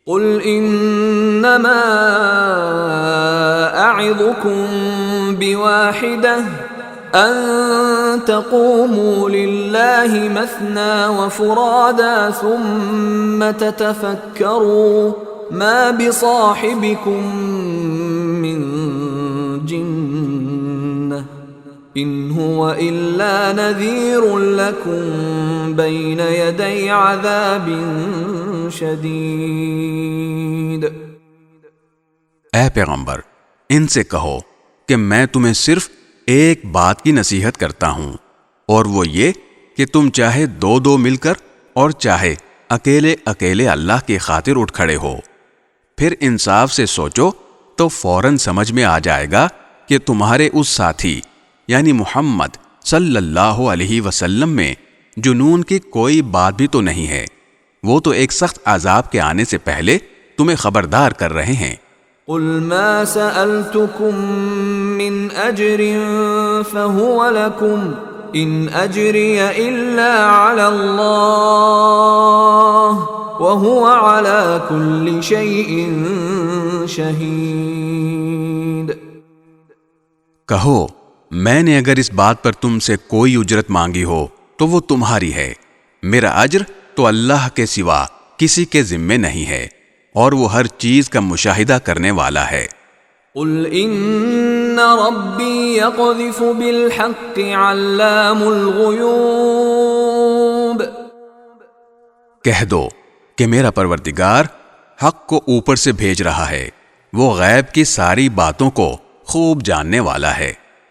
قل انما اعظكم بواحدة ان تقوموا لله مثنى وفرادا ثم تتفكروا ما بصاحبكم من جنة ان هو الا نذير لكم بين يدي عذاب شدید۔ اے پیغمبر، ان سے کہو کہ میں تمہیں صرف ایک بات کی نصیحت کرتا ہوں، اور وہ یہ کہ تم چاہے دو دو مل کر اور چاہے اکیلے اکیلے اللہ کی خاطر اٹھ کھڑے ہو، پھر انصاف سے سوچو تو فوراً سمجھ میں آ جائے گا کہ تمہارے اس ساتھی یعنی محمد صلی اللہ علیہ وسلم میں جنون کی کوئی بات بھی تو نہیں ہے، وہ تو ایک سخت عذاب کے آنے سے پہلے تمہیں خبردار کر رہے ہیں۔ قل ما سألتكم من أجر فهو لكم إن أجري إلا على الله وهو على كل شيء شهيد۔ کہو میں نے اگر اس بات پر تم سے کوئی اجرت مانگی ہو تو وہ تمہاری ہے، میرا اجر تو اللہ کے سوا کسی کے ذمے نہیں ہے، اور وہ ہر چیز کا مشاہدہ کرنے والا ہے۔ قل ان ربی یقذف بالحق علام الغیوب۔ کہہ دو کہ میرا پروردگار حق کو اوپر سے بھیج رہا ہے، وہ غیب کی ساری باتوں کو خوب جاننے والا ہے۔